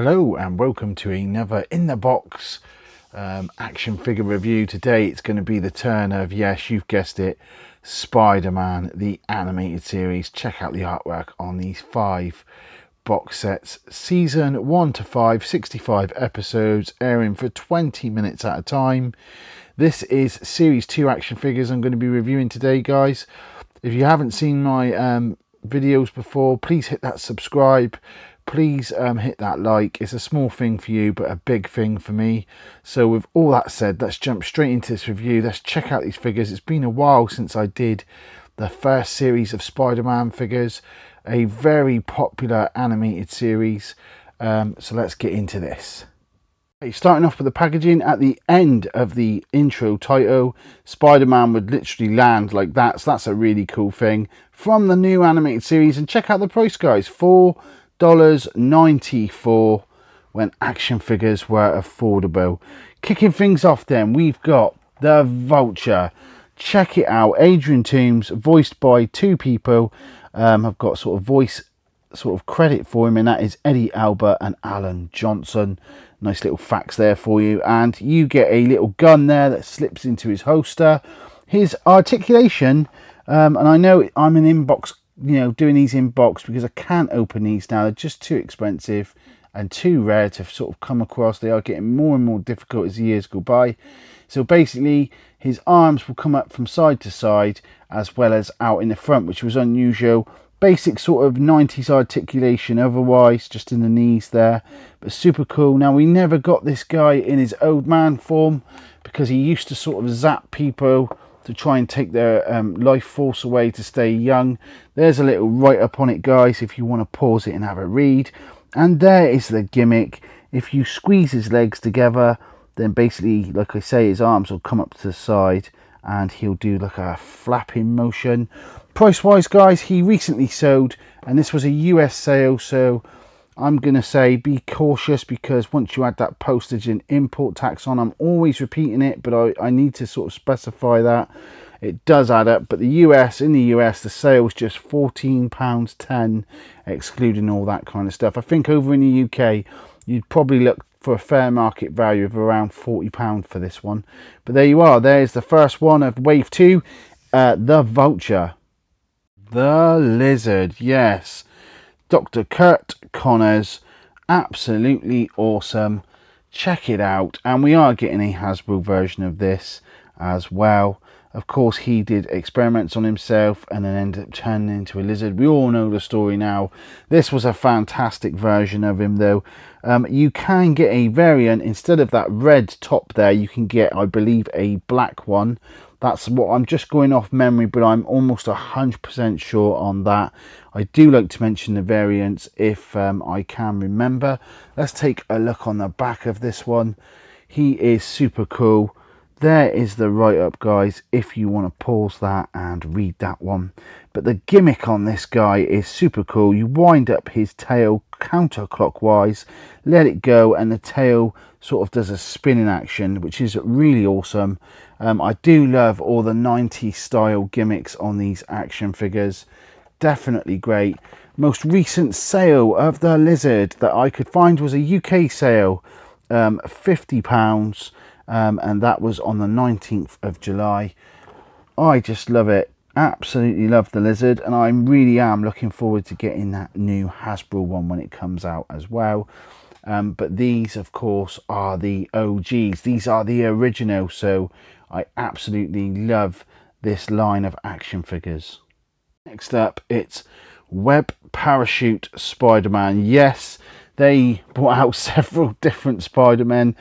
Hello and welcome to another in the box action figure review. Today it's going to be the turn of, yes, you've guessed it, Spider-Man the animated series. Check out the artwork on these 5 box sets, season 1 to 5, 65 episodes, airing for 20 minutes at a time. This is series 2 action figures I'm going to be reviewing today, guys. If you haven't seen my videos before, please hit that subscribe. Please hit that like. It's a small thing for you, but a big thing for me. So with all that said, let's jump straight into this review. Let's check out these figures. It's been a while since I did the first series of Spider-Man figures, a very popular animated series. So let's get into this. Starting off with the packaging, at the end of the intro title, Spider-Man would literally land like that. So that's a really cool thing from the new animated series. And check out the price, guys. $4.94 when action figures were affordable. Kicking things off then, we've got the Vulture. Check it out. Adrian Toomes, voiced by 2 people. I've got sort of voice credit for him, and that is Eddie Albert and Alan Johnson. Nice little facts there for you. And you get a little gun there that slips into his holster. His articulation, and I know I'm an inbox, doing these in box because I can't open these now. They're just too expensive and too rare to sort of come across. They are getting more and more difficult as the years go by. So basically his arms will come up from side to side as well as out in the front, which was unusual. Basic sort of 90s articulation otherwise, just in the knees there, but super cool. Now, we never got this guy in his old man form because he used to sort of zap people to try and take their life force away to stay young. There's a little write-up on it, guys, if you want to pause it and have a read. And there is the gimmick. If you squeeze his legs together, then basically, like I say, his arms will come up to the side and he'll do like a flapping motion. Price wise, guys, he recently sold, and this was a US sale, so I'm gonna say be cautious, because once you add that postage and import tax on, I'm always repeating it, but I need to sort of specify that it does add up. But in the US the sale was just £14.10, excluding all that kind of stuff. I think over in the UK you'd probably look for a fair market value of around £40 for this one. But there you are. There's the first one of wave 2, the Vulture. The Lizard, yes. Dr. Kurt Connors, absolutely awesome. Check it out. And we are getting a Hasbro version of this as well. Of course, he did experiments on himself and then ended up turning into a lizard. We all know the story now. This was a fantastic version of him, though. You can get a variant. Instead of that red top there, you can get, I believe, a black one. That's what I'm just going off memory, but I'm almost 100% sure on that. I do like to mention the variants if I can remember. Let's take a look on the back of this one. He is super cool. There is the write-up, guys, if you want to pause that and read that one. But the gimmick on this guy is super cool. You wind up his tail counterclockwise, let it go, and the tail sort of does a spinning action, which is really awesome. I do love all the 90s style gimmicks on these action figures. Definitely great. Most recent sale of the Lizard that I could find was a UK sale, £50. And that was on the 19th of July. I just love it. Absolutely love the Lizard, and I really am looking forward to getting that new Hasbro one when it comes out as well. But these, of course, are the OGs. These are the original, so I absolutely love this line of action figures. Next up, it's Web Parachute Spider-Man. Yes, they brought out several different Spider-Men.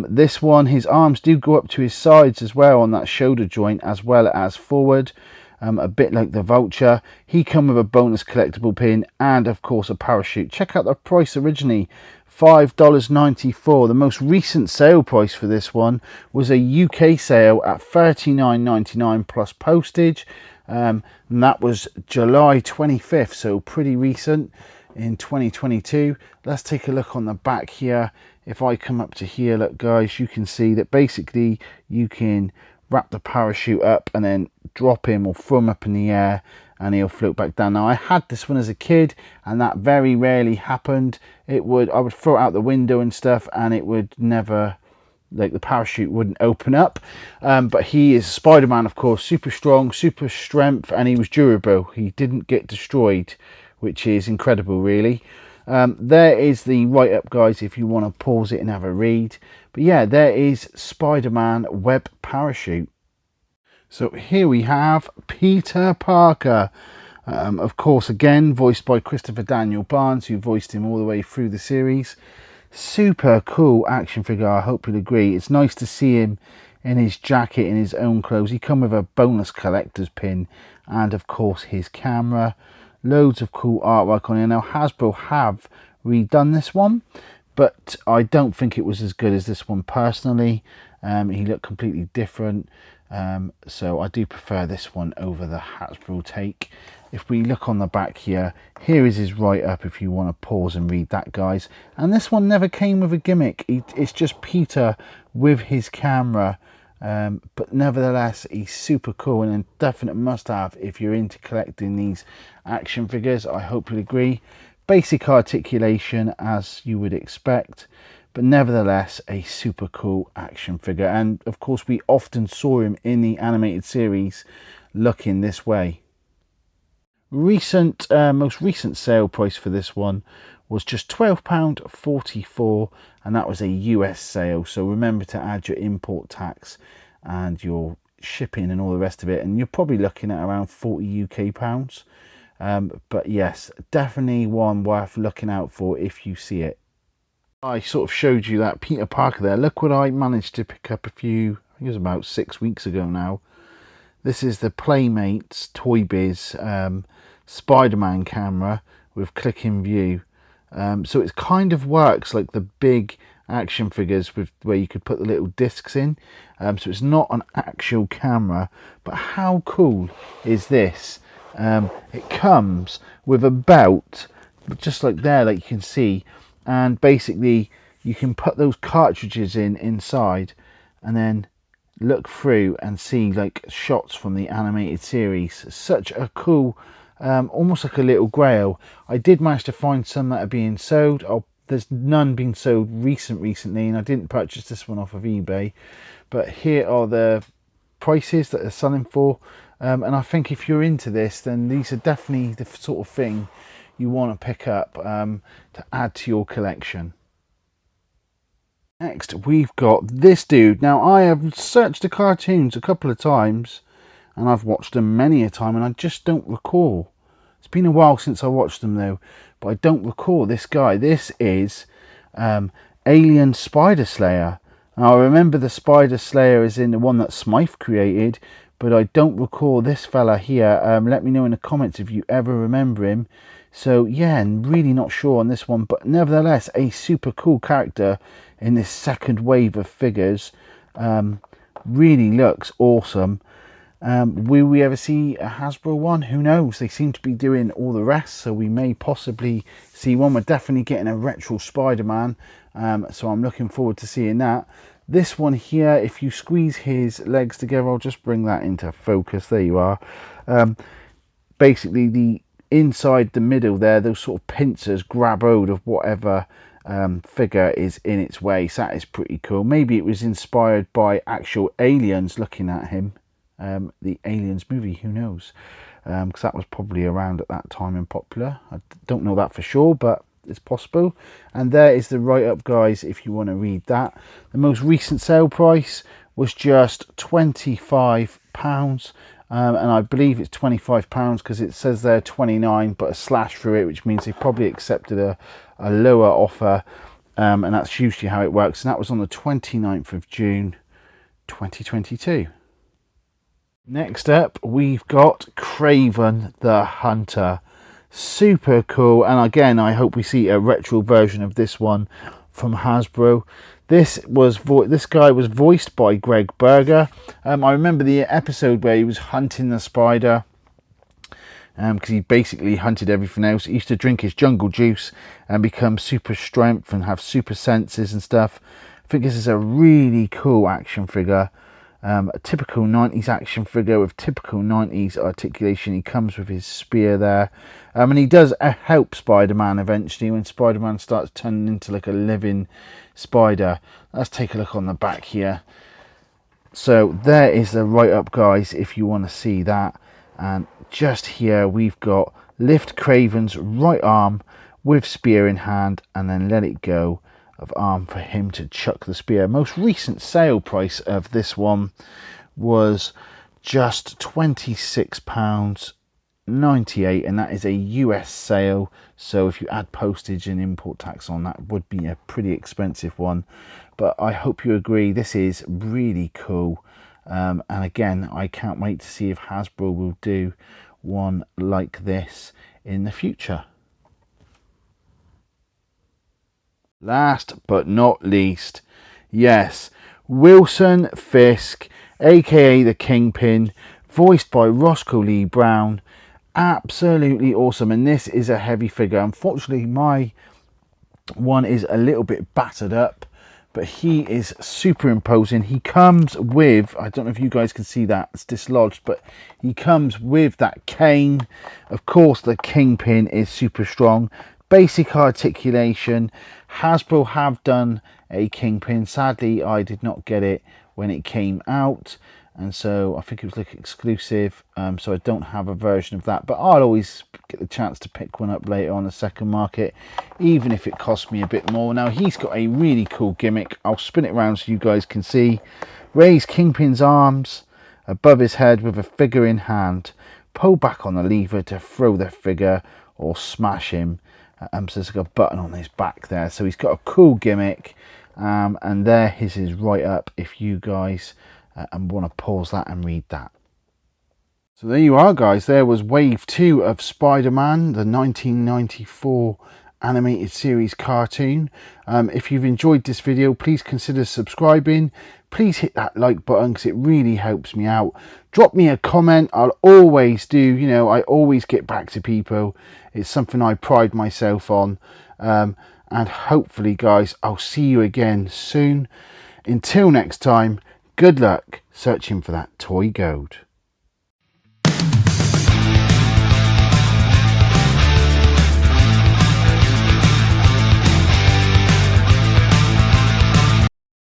This one, his arms do go up to his sides as well on that shoulder joint, as well as forward, a bit like the Vulture. He come with a bonus collectible pin and, of course, a parachute. Check out the price originally, $5.94. The most recent sale price for this one was a UK sale at $39.99 plus postage, and that was July 25th, so pretty recent in 2022. Let's take a look on the back here. If I come up to here, look, guys, you can see that basically you can wrap the parachute up and then drop him or throw him up in the air and he'll float back down. Now, I had this one as a kid and that very rarely happened. I would throw it out the window and stuff, and it would never, like, the parachute wouldn't open up. But he is Spider-Man, of course, super strong, super strength, and he was durable. He didn't get destroyed, which is incredible, really. There is the write-up, guys, if you want to pause it and have a read. But yeah, there is Spider-Man web parachute. So here we have Peter Parker. Of course, again, voiced by Christopher Daniel Barnes, who voiced him all the way through the series. Super cool action figure, I hope you'll agree. It's nice to see him in his jacket, in his own clothes. He come with a bonus collector's pin and, of course, his camera. Loads of cool artwork on here. Now, Hasbro have redone this one, but I don't think it was as good as this one personally. He looked completely different. So I do prefer this one over the Hasbro take. If we look on the back here, here is his write-up if you want to pause and read that, guys. And this one never came with a gimmick. It's just Peter with his camera. But nevertheless, he's super cool and a definite must-have if you're into collecting these action figures. I hope you'll agree. Basic articulation, as you would expect, but nevertheless a super cool action figure. And of course, we often saw him in the animated series looking this way. Most recent sale price for this one was just £12.44, and that was a US sale. So remember to add your import tax and your shipping and all the rest of it, and you're probably looking at around 40 UK pounds. But yes, definitely one worth looking out for if you see it. I sort of showed you that Peter Parker there. Look what I managed to pick up I think it was about 6 weeks ago now. This is the Playmates ToyBiz Spider-Man camera with click-in view. So it kind of works like the big action figures with where you could put the little discs in. So it's not an actual camera, but how cool is this? It comes with a belt, just like there, like you can see, and basically you can put those cartridges inside and then look through and see like shots from the animated series. Such a cool, almost like a little grail. I did manage to find some that are being sold. There's none being sold recently, and I didn't purchase this one off of eBay, but here are the prices that they're selling for. And I think if you're into this, then these are definitely the sort of thing you want to pick up to add to your collection. Next, we've got this dude. Now, I have searched the cartoons a couple of times, and I've watched them many a time, and I just don't recall. It's been a while since I watched them, though, but I don't recall this guy. This is Alien Spider Slayer. Now, I remember the Spider Slayer is in the one that Smythe created, but I don't recall this fella here. Let me know in the comments if you ever remember him. So yeah, I'm really not sure on this one, but nevertheless a super cool character in this second wave of figures. Really looks awesome. Will we ever see a Hasbro one? Who knows? They seem to be doing all the rest, so we may possibly see one. We're definitely getting a retro Spider-Man, so I'm looking forward to seeing that. This one here, if you squeeze his legs together, I'll just bring that into focus. There you are. Basically, the inside the middle there, those sort of pincers grab hold of whatever figure is in its way. So that is pretty cool. Maybe it was inspired by actual aliens looking at him. The Aliens movie, who knows? Because that was probably around at that time and popular. I don't know that for sure, but it's possible. And there is the write-up, guys, if you want to read that. The most recent sale price was just £25, and I believe it's £25 because it says there 29 but a slash through it, which means they probably accepted a lower offer, and that's usually how it works. And that was on the 29th of June 2022. Next up, we've got Kraven the Hunter. Super cool, and again, I hope we see a retro version of this one from Hasbro. This guy was voiced by Greg Berger. I remember the episode where he was hunting the spider, because he basically hunted everything else. He used to drink his jungle juice and become super strength and have super senses and stuff. I think this is a really cool action figure. A typical 90s action figure with typical 90s articulation. He comes with his spear there, and he does help Spider-Man eventually when Spider-Man starts turning into like a living spider. Let's take a look on the back here. So there is the write-up, guys, if you want to see that. And just here we've got lift Kraven's right arm with spear in hand, and then let it go of arm for him to chuck the spear. Most recent sale price of this one was just £26.98, and that is a US sale, so if you add postage and import tax on, that would be a pretty expensive one. But I hope you agree, this is really cool, and again, I can't wait to see if Hasbro will do one like this in the future. Last but not least, yes, Wilson Fisk, aka the Kingpin, voiced by Roscoe Lee Brown. Absolutely awesome, and this is a heavy figure. Unfortunately, my one is a little bit battered up, but he is super imposing. He comes with, I don't know if you guys can see that, it's dislodged, but he comes with that cane. Of course, the Kingpin is super strong. Basic articulation. Hasbro have done a Kingpin. Sadly, I did not get it when it came out, and so I think it was like exclusive, so I don't have a version of that, but I'll always get the chance to pick one up later on the second market, even if it costs me a bit more. Now, he's got a really cool gimmick. I'll spin it around so you guys can see. Raise Kingpin's arms above his head with a figure in hand. Pull back on the lever to throw the figure or smash him. So there's like a button on his back there, so he's got a cool gimmick, and there is his write-up if you guys want to pause that and read that. So there you are, guys. There was wave 2 of Spider-Man, the 1994 animated series cartoon. If you've enjoyed this video, please consider subscribing. Please hit that like button because it really helps me out. Drop me a comment. I'll always do, you know, I always get back to people. It's something I pride myself on. And hopefully, guys, I'll see you again soon. Until next time, good luck searching for that toy gold.